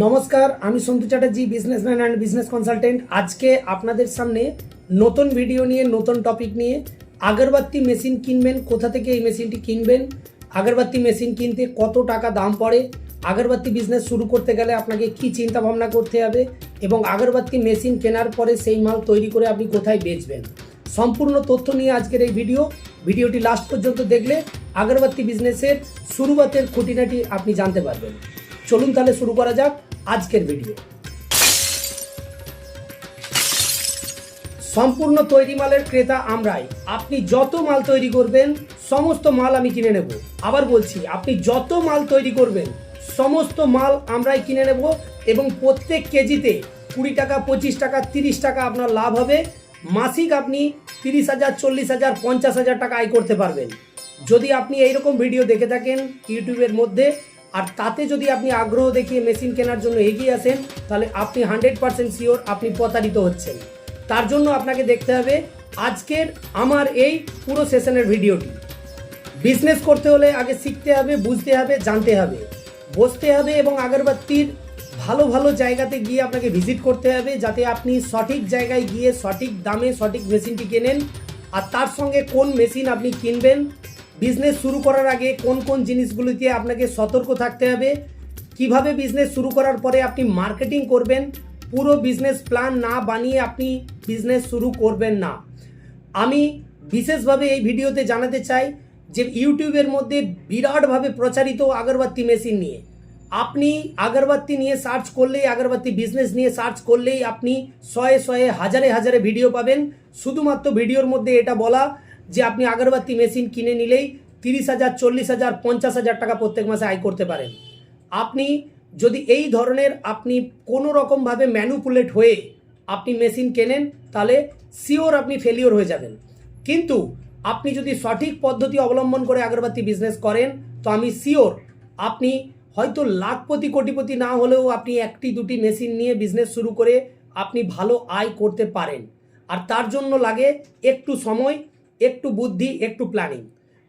নমস্কার, আমি Santu Chatterjee, businessman and business consultant. আজকে আপনাদের সামনে নতুন ভিডিও নিয়ে, নতুন টপিক নিয়ে, আগরবাতি মেশিন কিনবেন, কোথা থেকে এই মেশিনটি কিনবেন, আগরবাতি মেশিন কিনতে কত টাকা দাম পড়ে, আগরবাতি বিজনেস শুরু করতে গেলে আপনাকে কি চিন্তা ভাবনা করতে হবে এবং আগরবাতি মেশিন কেনার পরে সেই মাল তৈরি করে আপনি কোথায় বেচবেন, সম্পূর্ণ তথ্য নিয়ে আজকের এই ভিডিওটি লাস্ট পর্যন্ত দেখলে আগরবাতি বিজনেসের শুরুয়াতের খুঁটিনাটি আপনি জানতে পারবেন। চলুন তাহলে শুরু করা যাক আজকের ভিডিও। সম্পূর্ণ তৈরি মালের ক্রেতা আমরাই। আপনি যত মাল তৈরি করবেন সমস্ত মাল আমি কিনে নেব। আবার বলছি, আপনি যত মাল তৈরি করবেন সমস্ত মাল আমরাই কিনে নেব এবং প্রত্যেক কেজিতে 20 টাকা, 25 টাকা, 30 টাকা আপনার লাভ হবে। মাসিক আপনি 30,000, 40,000, 50,000 টাকা আয় করতে পারবেন যদি আপনি এইরকম ভিডিও দেখে থাকেন ইউটিউবের মধ্যে। আর তাতে যদি আপনি আগ্রহ দেখিয়ে মেশিন কেনার জন্য এগিয়ে আসেন তাহলে আপনি 100% শিওর আপনি প্রতারিত হচ্ছেন। তার জন্য আপনাকে দেখতে হবে আজকের আমার এই পুরো সেশনের ভিডিওটি। বিজনেস করতে হলে আগে শিখতে হবে, বুঝতে হবে, জানতে হবে, বসতে হবে এবং আগরবাতির ভালো ভালো জায়গাতে গিয়ে আপনাকে ভিজিট করতে হবে যাতে আপনি সঠিক জায়গায় গিয়ে সঠিক দামে সঠিক মেশিনটি কেনেন। আর তার সঙ্গে কোন মেশিন আপনি কিনবেন, বিজনেস শুরু করার আগে কোন কোন জিনিসগুলিতে আপনাকে সতর্ক থাকতে হবে, কিভাবে বিজনেস শুরু করার পরে আপনি মার্কেটিং করবেন, পুরো বিজনেস প্ল্যান না বানিয়ে আপনি বিজনেস শুরু করবেন না। আমি বিশেষভাবে এই ভিডিওতে জানাতে চাই যে ইউটিউবের মধ্যে বিরাটভাবে প্রচারিত আগরবাতি মেশিন নিয়ে আপনি আগরবাতি নিয়ে সার্চ করলেই, আগরবাতি বিজনেস নিয়ে সার্চ করলেই আপনি শয়ে শয়ে হাজারে হাজারে ভিডিও পাবেন। শুধুমাত্র ভিডিওর মধ্যে এটা বলা যে আপনি আগরবাতি মেশিন কিনে নিলেই 30,000, 40,000, 50,000 টাকা প্রত্যেক মাসে আয় করতে পারেন। আপনি যদি এই ধরনের আপনি কোনো রকমভাবে ম্যানুপুলেট হয়ে আপনি মেশিন কেনেন তাহলে শিওর আপনি ফেলিওর হয়ে যাবেন। কিন্তু আপনি যদি সঠিক পদ্ধতি অবলম্বন করে আগরবাতি বিজনেস করেন তো আমি শিওর আপনি হয়তো লাখপতি কোটিপতি না হলেও আপনি 1-2টি মেশিন নিয়ে বিজনেস শুরু করে আপনি ভালো আয় করতে পারেন। আর তার জন্য লাগে একটু সময়, একটু বুদ্ধি, একটু প্ল্যানিং।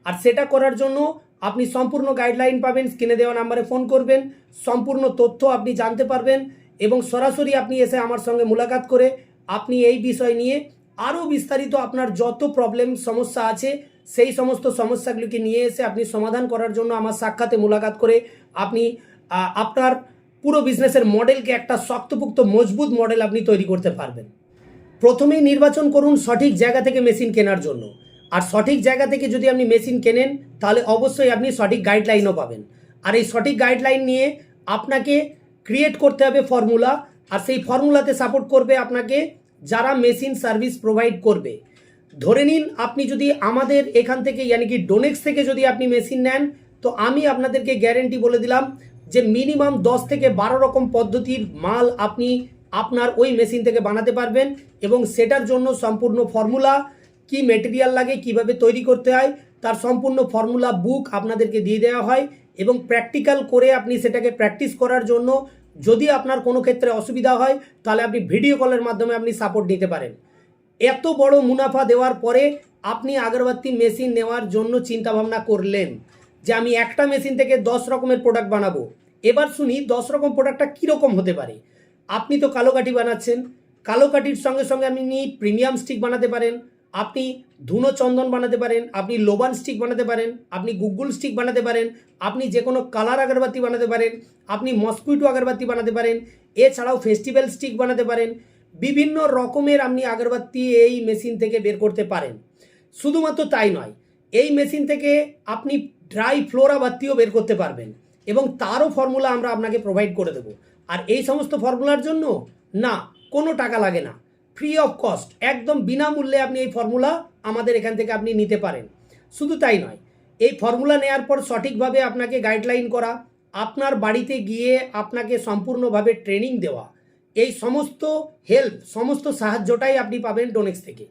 আর সেটা করার জন্য আপনি সম্পূর্ণ গাইডলাইন পাবেন, স্ক্রিনে দেওয়া নাম্বারে ফোন করবেন, সম্পূর্ণ তথ্য আপনি জানতে পারবেন এবং সরাসরি আপনি এসে আমার সঙ্গে মুলাকাত করে আপনি এই বিষয় নিয়ে আরও বিস্তারিত আপনার যত প্রবলেম সমস্যা আছে সেই সমস্ত সমস্যাগুলিকে নিয়ে এসে আপনি সমাধান করার জন্য আমার সাক্ষাতে মুলাকাত করে আপনি আপনার পুরো বিজনেসের মডেলকে একটা শক্তপোক্ত মজবুত মডেল আপনি তৈরি করতে পারবেন। প্রথমেই নির্বাচন করুন সঠিক জায়গা থেকে মেশিন কেনার জন্য। আর সঠিক জায়গা থেকে যদি আপনি মেশিন কেনেন তাহলে অবশ্যই আপনি সঠিক গাইডলাইনও পাবেন। আর এই সঠিক গাইডলাইন নিয়ে আপনাকে ক্রিয়েট করতে হবে ফর্মুলা। আর সেই ফর্মুলাতে সাপোর্ট করবে আপনাকে যারা মেশিন সার্ভিস প্রোভাইড করবে। ধরে নিন আপনি যদি আমাদের এখান থেকে কি ডোনেক্স থেকে যদি আপনি মেশিন নেন তো আমি আপনাদেরকে গ্যারেন্টি বলে দিলাম যে মিনিমাম 10 থেকে 12 রকম পদ্ধতির মাল আপনি আপনার ওই মেশিন থেকে বানাতে পারবেন এবং সেটার জন্য সম্পূর্ণ ফর্মুলা, কি মেটেরিয়াল লাগে, কিভাবে তৈরি করতে হয় তার সম্পূর্ণ ফর্মুলা বুক আপনাদেরকে দিয়ে দেওয়া হয় এবং প্র্যাকটিক্যাল করে আপনি সেটাকে প্র্যাকটিস করার জন্য যদি আপনার কোনো ক্ষেত্রে অসুবিধা হয় তাহলে আপনি ভিডিও কলের মাধ্যমে আপনি সাপোর্ট নিতে পারেন। এত বড় মুনাফা দেওয়ার পরে আপনি আগরবাতি মেশিন নেওয়ার জন্য চিন্তা ভাবনা করলেন যে আমি একটা মেশিন থেকে 10 রকমের প্রোডাক্ট বানাবো। এবার শুনি 10 রকম প্রোডাক্টটা কীরকম হতে পারে। আপনি তো কালো কাঠি বানাচ্ছেন, কালো কাঠির সঙ্গে সঙ্গে আপনি প্রিমিয়াম স্টিক বানাতে পারেন, আপনি ধুনো চন্দন বানাতে পারেন, আপনি লোবান স্টিক বানাতে পারেন, আপনি গুগল স্টিক বানাতে পারেন, আপনি যে কোনো কালার আগরবাতি বানাতে পারেন, আপনি মসকুইটো আগরবাতি বানাতে পারেন, এছাড়াও ফেস্টিভ্যাল স্টিক বানাতে পারেন। বিভিন্ন রকমের আপনি আগরবাতি এই মেশিন থেকে বের করতে পারেন। শুধুমাত্র তাই নয়, এই মেশিন থেকে আপনি ড্রাই ফ্লোরা বাতিও বের করতে পারবেন এবং তারও ফর্মুলা আমরা আপনাকে প্রোভাইড করে দেবো। আর এই সমস্ত ফর্মুলার জন্য না কোনো টাকা লাগে না, ফ্রি অফ কস্ট, একদম বিনামূল্যে আপনি এই ফর্মুলা আমাদের এখান থেকে আপনি নিতে পারেন। শুধু তাই নয়, এই ফর্মুলা নেওয়ার পর সঠিকভাবে আপনাকে গাইডলাইন করা, আপনার বাড়িতে গিয়ে আপনাকে সম্পূর্ণভাবে ট্রেনিং দেওয়া, এই সমস্ত হেল্প, সমস্ত সাহায্যটাই আপনি পাবেন ডোনেক্স থেকে।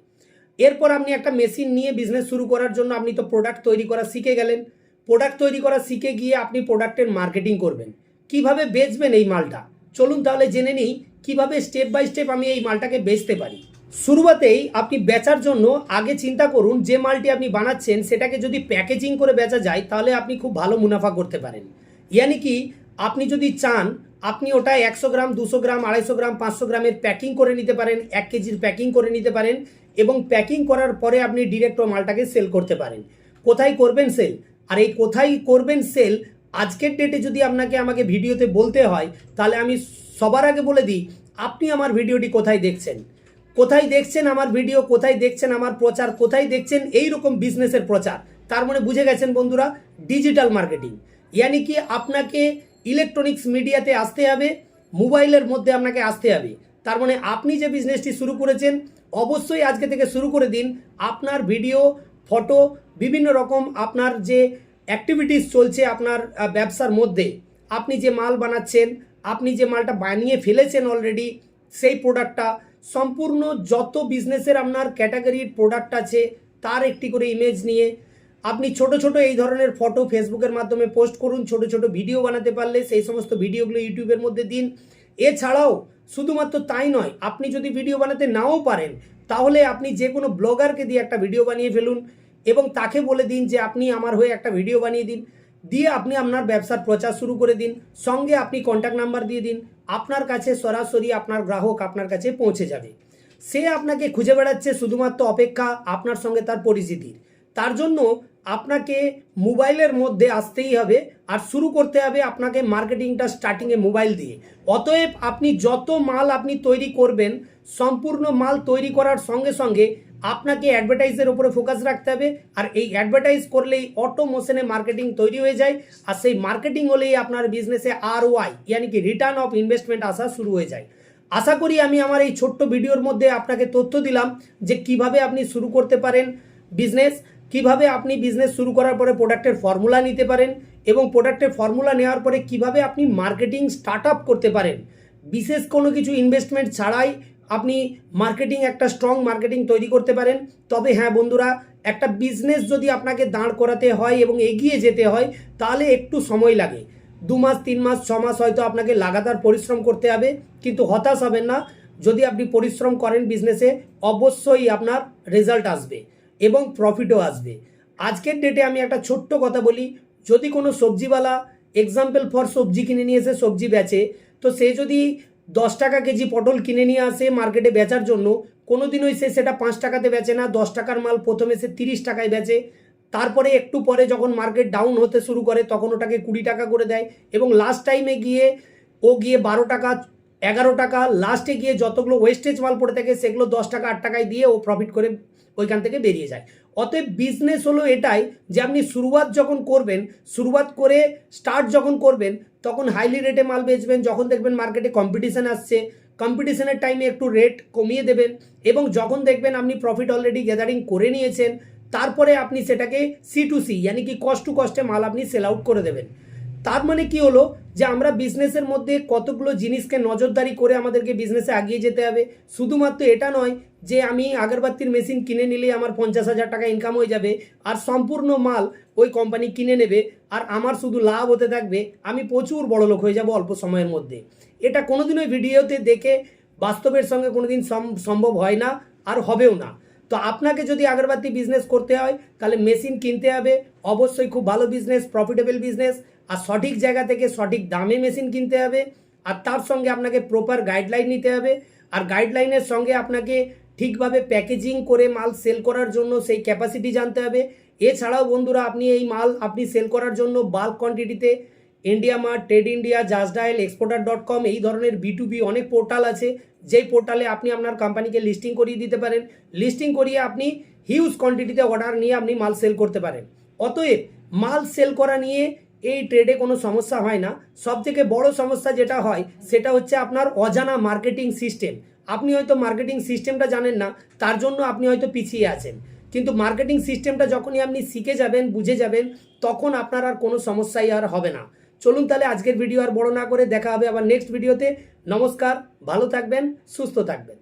এরপর আপনি একটা মেশিন নিয়ে বিজনেস শুরু করার জন্য আপনি তো প্রোডাক্ট তৈরি করা শিখে গেলেন। প্রোডাক্ট তৈরি করা শিখে গিয়ে আপনি প্রোডাক্টের মার্কেটিং করবেন, কিভাবে বেচবেন এই মালটা। চলুন তাহলে জেনে নিই কিভাবে স্টেপ বাই স্টেপ আমি এই মালটাকে বেচতে পারি। শুরুতেই আপনি বেচার জন্য আগে চিন্তা করুন যে মালটি আপনি বানাচ্ছেন সেটাকে যদি প্যাকেজিং করে বেচা যায় তাহলে আপনি খুব ভালো মুনাফা করতে পারেন। কি আপনি যদি চান আপনি ওটা 100 গ্রাম 200 গ্রাম 250 গ্রাম 500 গ্রামের প্যাকিং করে নিতে পারেন, 1 কেজির প্যাকিং করে নিতে পারেন এবং প্যাকিং করার পরে আপনি ডিরেক্ট মালটাকে সেল করতে পারেন। কোথায় করবেন সেল? আর এই কোথায় করবেন সেল আজকের ডেটে যদি আমাকে ভিডিওতে বলতে হয়, তাহলে আমি সবার আগে বলে দিই, আপনি আমার ভিডিওটি কোথায় দেখছেন, কোথায় দেখছেন আমার ভিডিও, কোথায় দেখছেন আমার প্রচার, কোথায় দেখছেন এই রকম বিজনেসের প্রচার। তার মানে বুঝে গেছেন বন্ধুরা, ডিজিটাল মার্কেটিং। ইয়ানি কি আপনাকে ইলেকট্রনিক্স মিডিয়াতে আসতে হবে, মোবাইলের মধ্যে আপনাকে আসতে হবে। তার মানে আপনি যে বিজনেসটি শুরু করেছেন অবশ্যই আজকে থেকে শুরু করে দিন। আপনার ভিডিও, ফটো, বিভিন্ন রকম আপনার যে অ্যাক্টিভিটিস চলছে আপনার ব্যবসার মধ্যে, আপনি যে মাল বানাচ্ছেন, আপনি যে মালটা বানিয়ে ফেলেছেন অলরেডি, সেই প্রোডাক্টটা সম্পূর্ণ যত বিজনেসের আপনার ক্যাটাগরির প্রোডাক্ট আছে তার একটি করে ইমেজ নিয়ে আপনি ছোট ছোট এই ধরনের ফটো ফেসবুকের মাধ্যমে পোস্ট করুন। ছোট ছোট ভিডিও বানাতে পারলে সেই সমস্ত ভিডিওগুলো ইউটিউবের মধ্যে দিন। এছাড়াও শুধুমাত্র তাই নয়, আপনি যদি ভিডিও বানাতে নাও পারেন তাহলে আপনি যে কোনো ব্লগারকে দিয়ে একটা ভিডিও বানিয়ে ফেলুন এবং তাকে বলে দিন যে আপনি আমার হয়ে একটা ভিডিও বানিয়ে দিন, দিয়ে আপনি আপনার ব্যবসার প্রচার শুরু করে দিন। সঙ্গে আপনি কন্ট্যাক্ট নাম্বার দিয়ে দিন, আপনার কাছে সরাসরি আপনার গ্রাহক আপনার কাছে পৌঁছে যাবে। সে আপনাকে খুঁজে বেড়াচ্ছে, শুধুমাত্র অপেক্ষা আপনার সঙ্গে তার পরিচিতির। তার জন্য আপনাকে মোবাইলের মধ্যে আসতেই হবে আর শুরু করতে হবে আপনাকে মার্কেটিংটা স্টার্টিংয়ে মোবাইল দিয়ে। অতএব আপনি যত মাল আপনি তৈরি করবেন, সম্পূর্ণ মাল তৈরি করার সঙ্গে সঙ্গে আপনাকে অ্যাডভার্টাইজের উপরে ফোকাস রাখতে হবে। আর এই অ্যাডভার্টাইজ করলেই অটোমোশনে মার্কেটিং তৈরি হয়ে যায়, আর সেই মার্কেটিং হলেই আপনার বিজনেসে ROI ইয়ানি কি রিটার্ন অফ ইনভেস্টমেন্ট আসা শুরু হয়ে যায়। আশা করি আমি আমার এই ছোট্ট ভিডিওর মধ্যে আপনাকে তথ্য দিলাম যে কিভাবে আপনি শুরু করতে পারেন বিজনেস, কিভাবে আপনি বিজনেস শুরু করার পরে প্রোডাক্টের ফর্মুলা নিতে পারেন এবং প্রোডাক্টের ফর্মুলা নেওয়ার পরে কিভাবে আপনি মার্কেটিং স্টার্ট আপ করতে পারেন। বিশেষ কোনো কিছু ইনভেস্টমেন্ট ছাড়াই আপনি মার্কেটিং, একটা স্ট্রং মার্কেটিং তৈরি করতে পারেন। তবে হ্যাঁ বন্ধুরা, একটা বিজনেস যদি আপনাকে দাঁড় করাতে হয় এবং এগিয়ে যেতে হয় তাহলে একটু সময় লাগে। 2 মাস 3 মাস 6 মাস হয়তো আপনাকে লাগাতার পরিশ্রম করতে হবে, কিন্তু হতাশ হবেন না। যদি আপনি পরিশ্রম করেন বিজনেসে অবশ্যই আপনার রেজাল্ট আসবে এবং প্রফিটও আসবে। আজকের ডেটে আমি একটা ছোট্ট কথা বলি, যদি কোনো সবজিওয়ালা এক্সাম্পল ফর সবজি কিনে নিয়ে এসে সবজি বেচে, তো সে যদি 10 টাকা কেজি পটল কিনে নিয়ে আসে মার্কেটে বেচার জন্য, কোনোদিনই সে সেটা 5 টাকাতে বেচে না। 10 টাকার মাল প্রথমে সে 30 টাকায় বেচে, তারপরে একটু পরে যখন মার্কেট ডাউন হতে শুরু করে তখন ওটাকে 20 টাকা করে দেয় এবং লাস্ট টাইমে গিয়ে 12 টাকা 11 টাকা, লাস্টে গিয়ে যতগুলো ওয়েস্টেজ মাল পড়ে থাকে সেগুলো 10 টাকা 8 টাকায় দিয়ে ও প্রফিট করে ওইখান থেকে বেরিয়ে যায়। অতএব বিজনেস হলো এটাই যে আপনি শুরুয়াত যখন করবেন, শুরুয়াত করে স্টার্ট যখন করবেন তখন হাইলি রেটে মাল বেচবেন। যখন দেখবেন মার্কেটে কম্পিটিশন আসছে, কম্পিটিশনের টাইমে একটু রেট কমিয়ে দেবেন এবং যখন দেখবেন আপনি প্রফিট অলরেডি গ্যাদারিং করে নিয়েছেন তারপরে আপনি সেটাকে C2C ইয়ানি কি কস্ট টু কস্টে মাল আপনি সেল আউট করে দেবেন। তার মানে কি হলো যে আমরা বিজনেসের মধ্যে কতগুলো জিনিসকে নজরদারি করে আমাদেরকে বিজনেসে এগিয়ে যেতে হবে। শুধুমাত্র এটা নয় যে আমি আগরবাতির মেশিন কিনে নিলেই আমার 50,000 টাকা ইনকাম হয়ে যাবে আর সম্পূর্ণ মাল ওই কোম্পানি কিনে নেবে আর আমার শুধু লাভ হতে থাকবে, আমি প্রচুর বড়লোক হয়ে যাব অল্প সময়ের মধ্যে। এটা কোনোদিনই ভিডিওতে দেখে বাস্তবের সঙ্গে কোনোদিন সম্ভব হয় না আর হবেও না। তো আপনাকে যদি আগরবাতি বিজনেস করতে হয় তাহলে মেশিন কিনতে হবে, অবশ্যই খুব ভালো বিজনেস, প্রফিটেবল বিজনেস, আর সঠিক জায়গা থেকে সঠিক দামে মেশিন কিনতে হবে। আর তার সঙ্গে আপনাকে প্রপার গাইডলাইন নিতে হবে আর গাইডলাইনের সঙ্গে আপনাকে ঠিকভাবে প্যাকেজিং করে মাল সেল করার জন্য সেই ক্যাপাসিটি জানতে হবে। এছাড়াও বন্ধুরা আপনি এই মাল আপনি সেল করার জন্য বাল্ক কোয়ান্টিটিতে India Mart, Trade India, Just Dial, exporter.com এই ধরনের B2B অনেক পোর্টাল আছে, যেই পোর্টালে আপনি আপনার কোম্পানিকে লিস্টিং করিয়ে দিতে পারেন। লিস্টিং করিয়ে আপনি হিউজ কোয়ান্টিটিতে অর্ডার নিয়ে আপনি মাল সেল করতে পারেন। অতএব মাল সেল করা নিয়ে এই ট্রেডে কোনো সমস্যা হয় না। সবথেকে বড় সমস্যা যেটা হয় সেটা হচ্ছে আপনার অজানা মার্কেটিং সিস্টেম। আপনি হয়তো মার্কেটিং সিস্টেমটা জানেন না, তার জন্য আপনি হয়তো পিছিয়ে আছেন, কিন্তু মার্কেটিং সিস্টেমটা যখনই আপনি শিখে যাবেন, বুঝে যাবেন, তখন আপনার আর কোনো সমস্যাই আর হবে না। চলুন তাহলে আজকের ভিডিও আর বড় না করে দেখা হবে আবার নেক্সট ভিডিওতে। নমস্কার, ভালো থাকবেন, সুস্থ থাকবেন।